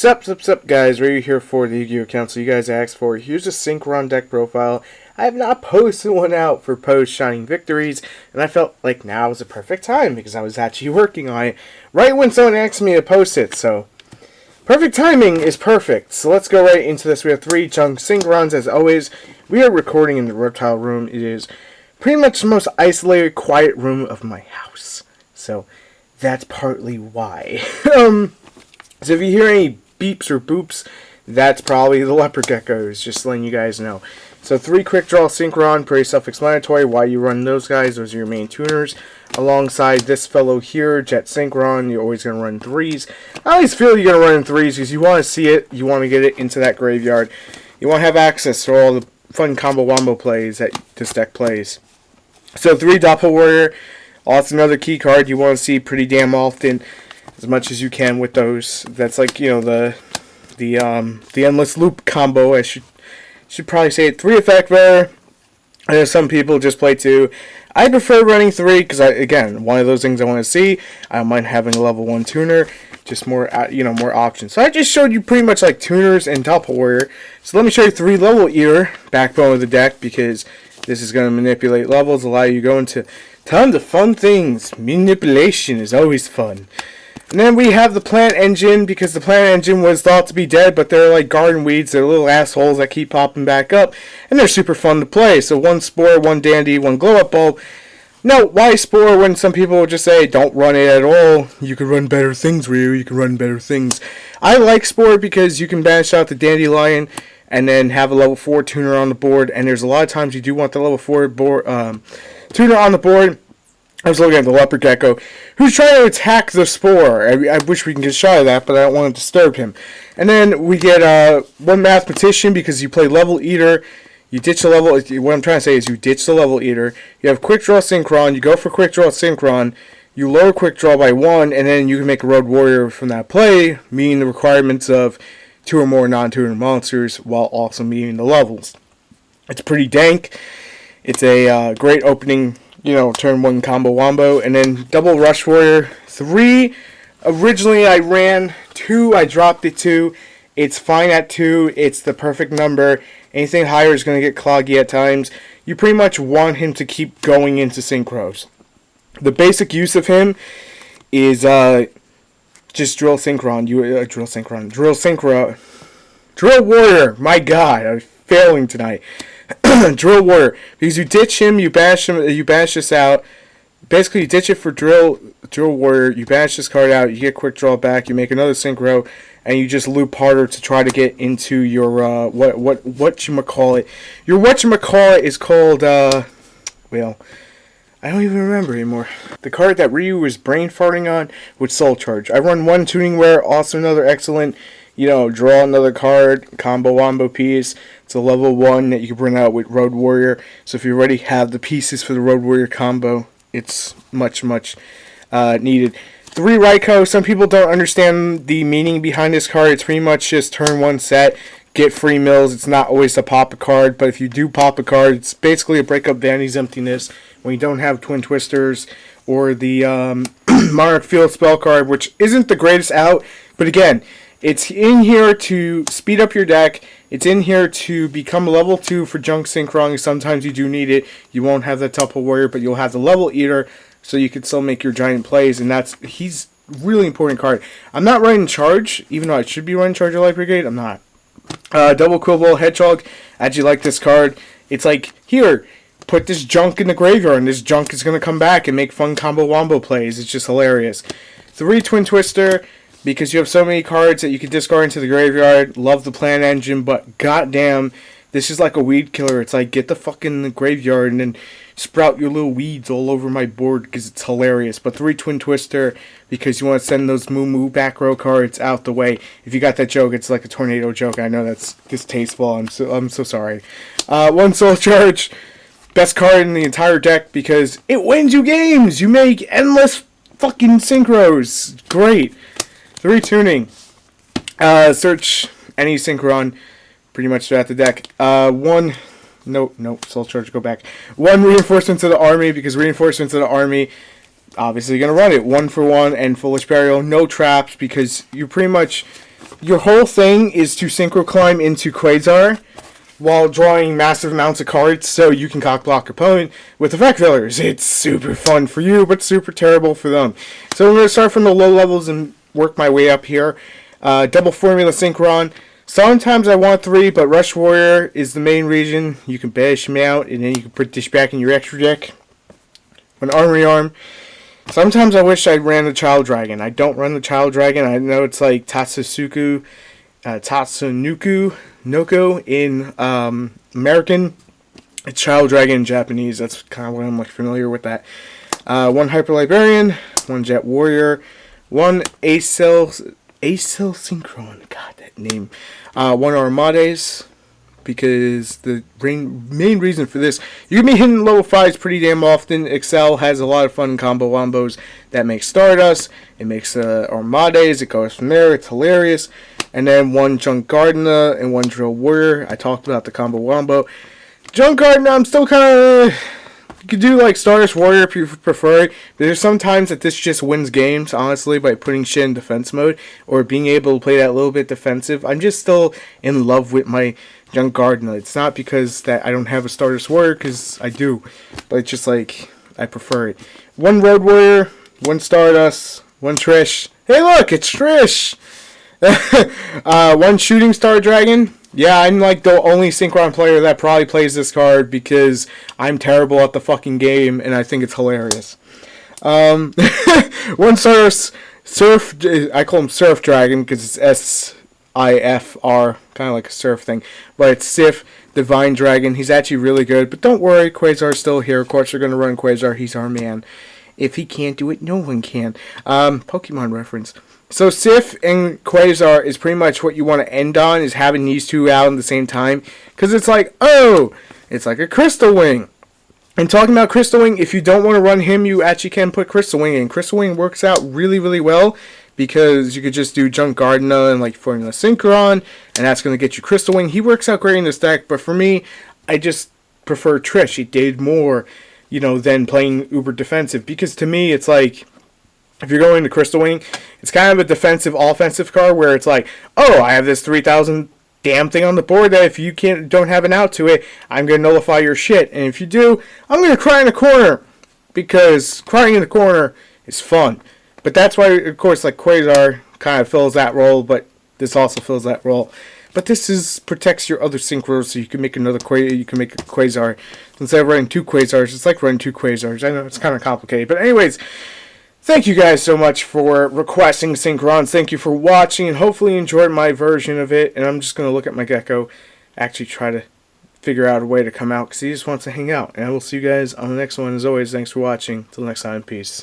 Sup, guys, Ryu here for the Yugioh Council. You guys asked for. Here's a Synchron deck profile. I have not posted one out for post-shining victories, and I felt like now was the perfect time because I was actually working on it right when someone asked me to post it, so perfect timing is perfect. So let's go right into this. We have 3 chunk Synchrons as always. We are recording in the reptile room. It is pretty much the most isolated, quiet room of my house, so that's partly why. So if you hear any beeps or boops, that's probably the leopard geckos, just letting you guys know. So 3 quick draw Synchron, pretty self-explanatory why you run those guys. Those are your main tuners. Alongside this fellow here, Jet Synchron, you're always going to run 3s. I always feel you're going to run 3s because you want to see it, you want to get it into that graveyard. You want to have access to all the fun combo-wombo plays that this deck plays. So 3 Doppel Warrior, also another key card you want to see pretty damn often, as much as you can with those. That's like, you know, the endless loop combo. I should probably say it. 3 effect bearer. I know some people just play 2. I prefer running 3 because, again, one of those things I want to see. I don't mind having a level 1 tuner, just more, more options. So I just showed you pretty much like tuners and Doppel Warrior. So let me show you 3 level eater, backbone of the deck, because this is going to manipulate levels, allow you to go into tons of fun things. Manipulation is always fun. And then we have the plant engine, because the plant engine was thought to be dead, but they're like garden weeds. They're little assholes that keep popping back up, and they're super fun to play. So 1 Spore, 1 Dandy, 1 Glow-Up Bulb. No, why Spore when some people will just say, don't run it at all. You can run better things, Ryu. You can run better things. I like Spore because you can banish out the Dandelion and then have a level 4 tuner on the board. And there's a lot of times you do want the level 4 tuner on the board. I was looking at the leopard gecko, who's trying to attack the Spore. I wish we can get a shot of that, but I don't want to disturb him. And then we get 1 Mathematician, because you play level eater. You ditch the level. What I'm trying to say is you ditch the level eater. You have quick draw Synchron. You go for quick draw Synchron. You lower quick draw by 1, and then you can make a road warrior from that play, meeting the requirements of 2 or more non-tuner monsters, while also meeting the levels. It's pretty dank. It's a great opening, turn 1 combo wombo. And then double rush warrior 3. Originally I ran 2. I dropped it 2. It's fine at 2. It's the perfect number. Anything higher is going to get cloggy at times. You pretty much want him to keep going into synchros. The basic use of him is just drill synchron. Drill warrior. My God, I'm failing tonight. Drill warrior, because you ditch him, you bash this out. Basically, you ditch it for drill warrior. You bash this card out. You get quick draw back. You make another synchro, and you just loop harder to try to get into your whatchamacallit. Your whatchamacallit is called well, I don't even remember anymore. The card that Ryu was brain farting on was Soul Charge. I run 1 tuning wear, also another excellent, draw another card, combo wombo piece. It's a level 1 that you can bring out with Road Warrior. So if you already have the pieces for the Road Warrior combo, it's much needed. 3 Raikou. Some people don't understand the meaning behind this card. It's pretty much just turn 1 set, get free mills. It's not always to pop a card, but if you do pop a card, it's basically a break up Vanity's Emptiness when you don't have Twin Twisters or the Monarch Field spell card, which isn't the greatest out, but again, it's in here to speed up your deck. It's in here to become level 2 for junk synchron. Sometimes you do need it. You won't have the Doppel Warrior, but you'll have the level eater, so you can still make your giant plays, and he's really important card. I'm not running Charge, even though I should be running Charge or Light Brigade. I'm not. Double Quibble Hedgehog. I actually like this card. It's like, here, put this junk in the graveyard, and this junk is going to come back and make fun combo wombo plays. It's just hilarious. 3 Twin Twister, because you have so many cards that you can discard into the graveyard. Love the plant engine, but goddamn, this is like a weed killer. It's like, get the fuck in the graveyard and then sprout your little weeds all over my board, because it's hilarious. But 3 Twin Twister, because you want to send those moo back row cards out the way. If you got that joke, it's like a tornado joke. I know that's distasteful. I'm so sorry. 1 Soul Charge, best card in the entire deck because it wins you games. You make endless fucking synchros. Great. 3 tuning. Search any synchron pretty much throughout the deck. 1 No, Soul Charge, go back. 1 Reinforcement to the Army, because Reinforcement to the Army, obviously going to run it. 1 for 1, and Foolish Burial. No traps, because you pretty much your whole thing is to synchro climb into Quasar while drawing massive amounts of cards so you can cock block your opponent with effect fillers. It's super fun for you, but super terrible for them. So I'm going to start from the low levels and work my way up here. Double Formula Synchron. Sometimes I want 3, but Rush Warrior is the main reason. You can bash him out, and then you can put this back in your extra deck. An Armory Arm. Sometimes I wish I ran the Child Dragon. I don't run the Child Dragon. I know it's like Tatsunuku Noko in American. It's Child Dragon in Japanese. That's kind of what I'm like familiar with that. 1 Hyper Librarian, 1 Jet Warrior, 1 Acel Synchron. God, that name. 1 Armades, because the main reason for this, you can be hitting level 5s pretty damn often. Excel has a lot of fun combo wombos that make Stardust. It makes Armades. It goes from there. It's hilarious. And then 1 Junk Gardener and 1 Drill Warrior. I talked about the combo wombo. Junk Gardener, I'm still kind of... You could do like Stardust Warrior if you prefer it. But there's sometimes that this just wins games, honestly, by putting shit in defense mode or being able to play that little bit defensive. I'm just still in love with my Junk Gardener. It's not because that I don't have a Stardust Warrior, because I do. But it's just like, I prefer it. 1 Road Warrior, 1 Stardust, 1 Trish. Hey look, it's Trish! 1 Shooting Star Dragon. Yeah, I'm like the only Synchron player that probably plays this card because I'm terrible at the fucking game and I think it's hilarious. 1 Surf, I call him Surf Dragon because it's S-I-F-R, kind of like a surf thing. But it's Sif, Divine Dragon. He's actually really good. But don't worry, Quasar's still here. Of course, you're going to run Quasar. He's our man. If he can't do it, no one can. Pokemon reference. So Sif and Quasar is pretty much what you want to end on, is having these two out at the same time. Because it's like, oh, it's like a Crystal Wing. And talking about Crystal Wing, if you don't want to run him, you actually can put Crystal Wing in. Crystal Wing works out really, really well. Because you could just do Junk Gardener and like Formula Synchron. And that's going to get you Crystal Wing. He works out great in this deck. But for me, I just prefer Trish. He did more, you know, than playing uber defensive. Because to me, it's like, if you're going to Crystal Wing, it's kind of a defensive, offensive card where it's like, oh, I have this 3,000 damn thing on the board that if you don't have an out to it, I'm going to nullify your shit. And if you do, I'm going to cry in the corner. Because crying in the corner is fun. But that's why, of course, like Quasar kind of fills that role, but this also fills that role. But this protects your other synchros, so you can make another you can make a Quasar. Instead of running 2 Quasars, it's like running 2 Quasars. I know it's kind of complicated, but anyways, thank you guys so much for requesting Synchron. Thank you for watching, and hopefully you enjoyed my version of it. And I'm just going to look at my gecko, actually try to figure out a way to come out, because he just wants to hang out. And I will see you guys on the next one. As always, thanks for watching. Till next time, peace.